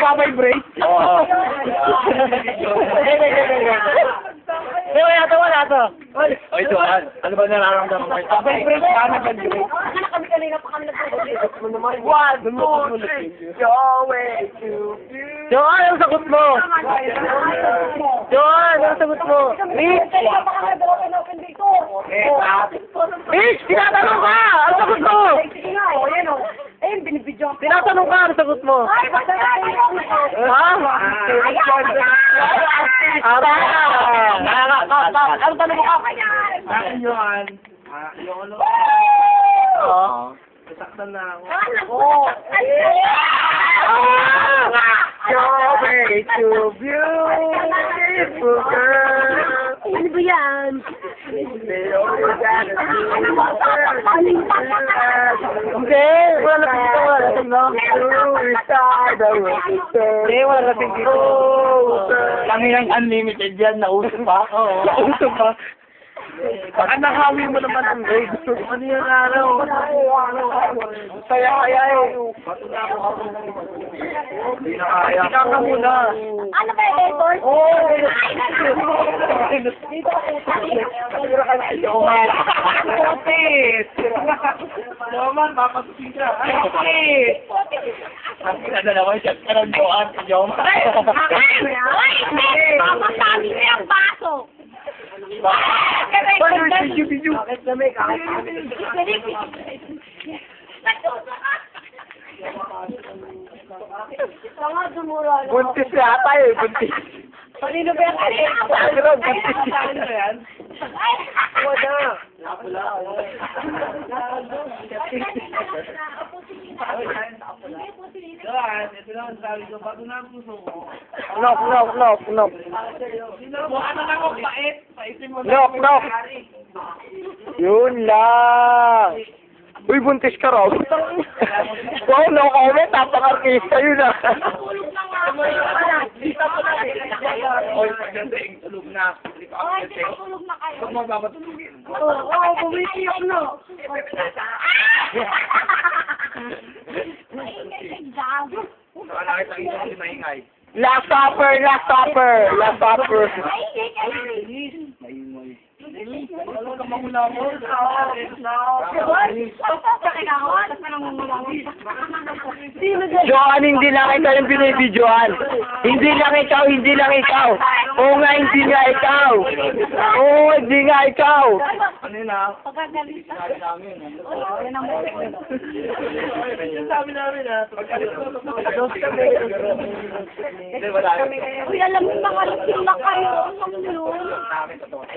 nagpa-vibrate? Oo. Wala to, wala to. Oy, Johan, ano ba nararamdaman mo? Vibrate ka, nag-vibrate. Kami kanina pa kami nagpapalito. 1, 2, 3. Your way to beauty. Johan, ang sagot mo? Johan, ang sagot mo? Mitch! Kanina pa kami nag-open dito. Mitch, tinatanong ka! Ang sagot mo? Sige nga, o yan o. Ayun, binibidyo. Tinatanong ka, ang sagot mo? Ay, basta tayo. Ha? Ano tanong mo ka? Johan. Yung ano? Oo. Nasaktan na ako. Oh. Your way to beautiful girl. Ano ba yan? Hindi, wala na dito, wala na dito. Hindi, wala na dito. Langinang unlimited yan, nauso pa. Oo. Nauso pa. Baka nakawi mo naman ang grade. Ano yung araw? Saya kaya eh. Hindi na kaya. Ikaw ka muna. Ano ba yung airport? Oo. Dito ako. Potis! Johan, papasukin ka. Ang kinadalawa siya, karoon Johan, Johan. Papasabi ko yung baso. Bakit na may Tanga, dumuro. buntis yata eh, buntis. Kanino ba yan? Pero buntis. Johan, ito lang ang sabi ko. Bago na ang puso ko. Knock. Sino mo? Ano lang ako? Pait. Paitin mo na. Knock. Yun lang. Uy, buntis ka raw. Wow, no comment. Napaka-artista yun ah. Oy, pagdating, tulog na. Hindi pa ako Ay, gising. tinatulog na kayo. Huwag mo papatulugin. Oo, bumitiyak na. Maingay ka dyan. Wala kita ang isang maingay. Last supper. Maingay ka dyan. Maingay. Wala ka mamula mo. Johan, hindi lang ikaw yung binibidyohan. Hindi lang ikaw. Oo nga, hindi nga ikaw. Oo, hindi nga ikaw. Ano yun ah? Sabi namin. Yung sabi namin ah. Hindi, wala. Uy, alam mo mga lasing na kayo. Ano yun? Namin, totoo.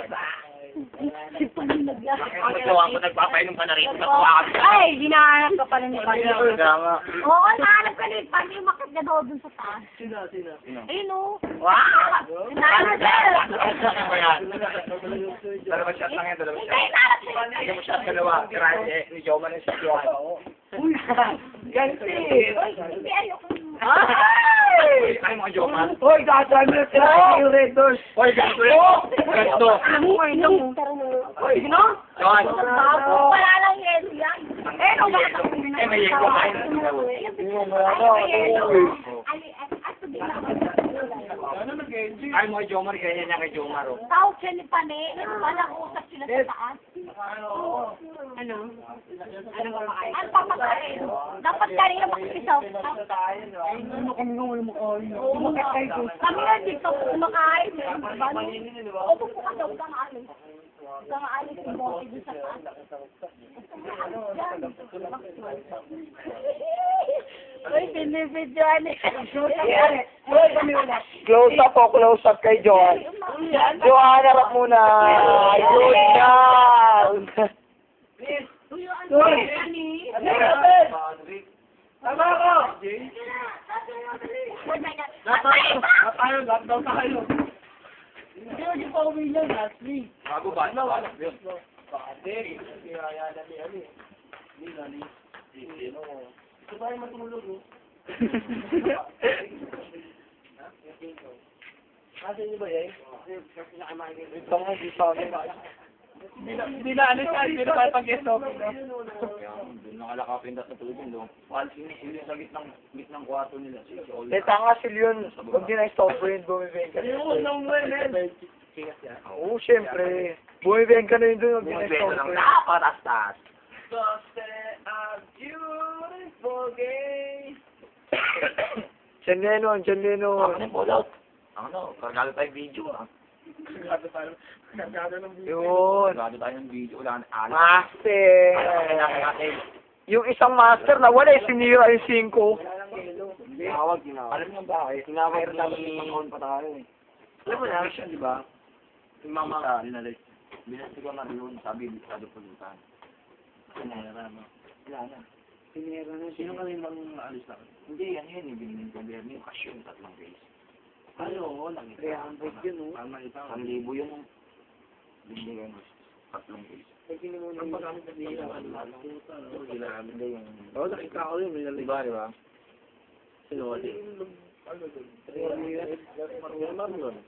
Gawa ko, nagpapainom ka na rin. Natuwa kami. Ay, dinahanap ka pala ni Panya. Kaya nga. Oo, nahanap ka ni Panya. Yung makit na doon dun sa taas. Sino? Ayun o. Wow! Nahanap ka. Ano ba yan? Dalawa shot lang yan, dalawa shot. Ay, nahanap ka. Hindi mo shot dalawa. Karate, ni Joman yung shot Johan. Uy! Ganti! Hindi, ayoko. Ay! Ay, mga Joman. Uy, dadaan mo sila yung Red Doors. Hoy, ganito yun. Ganito. Alam mo, ay lang. Hoy, sino? Johan. Bago, wala lang yelo yan. Eh, no, bakit ako Eh, may yelo ka. Ay, may yelo. Ano nag-enjoy? Ay, mga Jomar, ganyan niya kay Jomar. Oh. Tawag siya ni Pane. Walang usap sila sa taas. Ano? Ano papakain? Ano papakain? Dapat kanina makikisaw. Ano kami nga wala makain? Kami nga dito kumakain. O, po ka daw, kang-alis. Kang-alis yung bote dun sa taas. Uy, binibidyoan eh. Close up kay Johan. Johan, harap muna. Yun lang. Tama ko! Lockdown tayo. Hindi pa uwi niya, last week. Bago ba? Bago yun. Bakit? Kaya na ni Ali. Hindi na ni. Ito tayo matulog oh. Kasi niyo ba yan? Ito nga, di sa akin. Hindi na ano siya, hindi na kaya pag-stop. Doon nakalakapin na tulog yun, doon. Hindi sa gitnang kwarto nila. Si Oli. Eh, tanga sila yun. Huwag din na stop rin, bumibengka. Oo, syempre. Bumibengka na yun doon, huwag din na Bumibenta stop lang rin. napatastas. Diyan Lennon, Diyan Lennon. Ano yung pulot? Ano, kargado tayong video ah. Yun. Kargado tayo ng video. Wala na alam. Master. natin. Yung isang master na wala, sinira yung 5. Tinawag. Alam niyo ba? Tinawag ni Pangkon pa tayo eh. Alam mo na, siya, di ba? Yung mama, binasti ko na yun, sabi, bisado pulutan. Sinera mo. Wala na. Sinera na. Sino ka rin lang alis lang? Hindi, yan yun, ibigin ko biyerni, yung cash yung 3 days. Ano, lang ito. 300 yun, oh. 1,000 yun, oh. Binigyan mo, 3 days. Ang magamit na niya, hindi yung... Oo, nakita ko yun, diba, diba? Sino ulit? Marlon.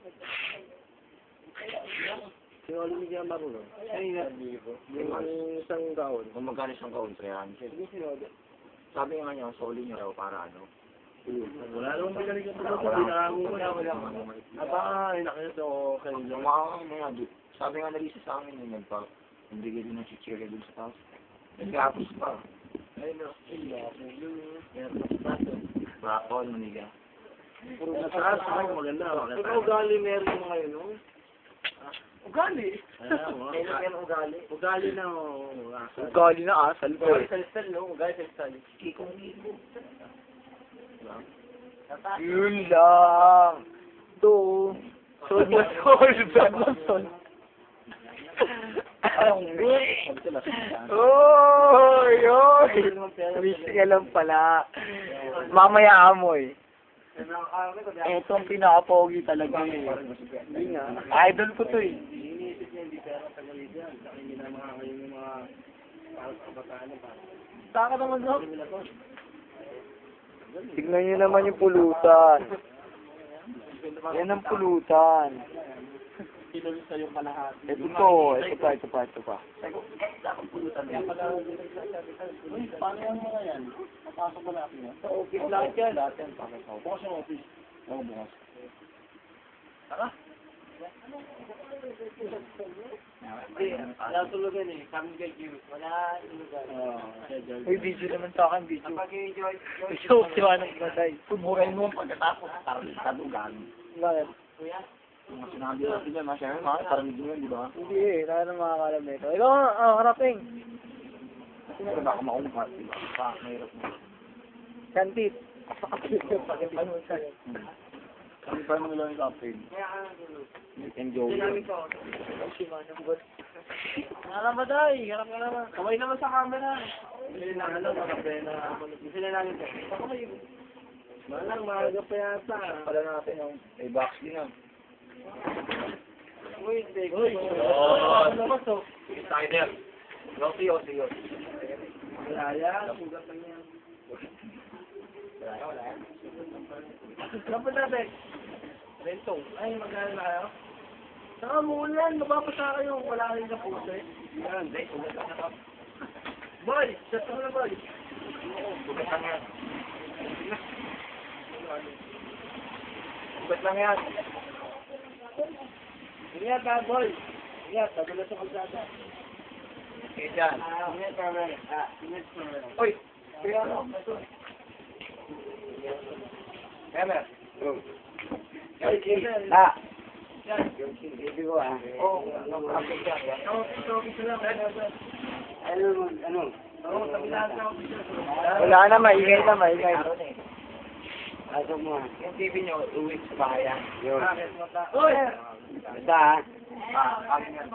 Sino ulit ni Kaya Marlon? Yung isang kaon. Kung magkano isang kaon, 300. Sabi nga niya, soli niya raw para ano. Wala naman pinalik ang tulog, hindi nakakumuha. Baka, nakita ko kayo. Sabi nga nalisa sa amin, yung nagbigay din ng chichirya dun sa taas. Nag-apos pa. Ayun o. Bakon, maniga. Puro na taas, maganda. Ikaw ugali meron mo ngayon, no? Ugali? Meron ugali. Ugali na, Ugali na asal ko eh. Sal-sal, no? Ugali sal-sal. Kikong libo. Yun lang. Ito. Sol na sol. Sol na sol. Oy, oy. Wish ka lang pala. Mamaya amoy. Ito ang pinaka-pogi talaga eh. Idol ko to eh. Saka naman no? Tignan nyo naman yung pulutan. Yan ang pulutan. Kinulit sa'yo kalahati. Ito pa. Uy, paano yung mga yan? Napasok ba natin yan? Sa office lahat yan. Bukas yung office. Oo, bukas. Tara. Wala tulugan eh. Kami kay Q. Wala tulugan. Uy, video naman sa akin, video. Pag-enjoy. Ito, siya ng batay. Subukan mo pagkatapos. Tarugan. Bakit? Mga sinabi natin yan, masyari mga karamid mo yan, di ba? Hindi eh, tayo na makakalam nito. Ikaw, harapin. Pero baka makumpat, di ba? Mahirap mo. Kantit. Kami pa naman nila yung captain. Enjoy. Harap ba tayo? Harap ka naman. Kamay naman sa camera. Hindi na ano, makape na. Hindi na namin ito. Malang, maaga pa yata. Pala natin yung box din ah. Uy, take. Uy. Ano ba to? Insider. Yossi. Wala yan. Sugat lang yan. Wala yan. Dapat natin. Rentong. Ay, magkano na kayo? Saka mulan, mababasa kayo. Wala kayo sa puso eh. Yan, day. Sugat lang na. Boy! Shut up na boy! Sugat lang yan. Sugat lang yan. Ingat ka, boy! Ingat, tagulat sa kalsada. Okay, dyan. Ingat ka, boy. Ingat ka, boy. Uy! Kaya ano? Emer. Hindi ko ah. Oo, kapit yan. Ano? Wala na, maingay. Asok mo. Yung TV nyo, uwi sa bahay yan. Yun. Uy! Basta ah. Akin yan.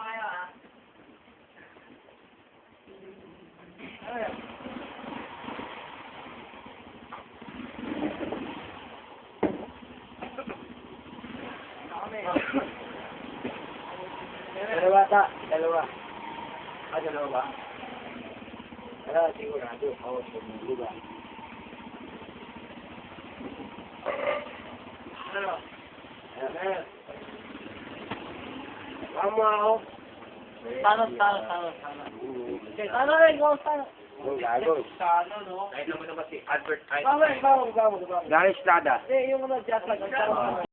Dalawa. Dalawa ba? Wala, sigurado. Oo, sigurado ba? Tama ako. Thanos. Okay, sana rin, go, sana. Gago. Sana, no? Kahit naman si Albert Bawal. Dahil Estrada. Eh, yung just like,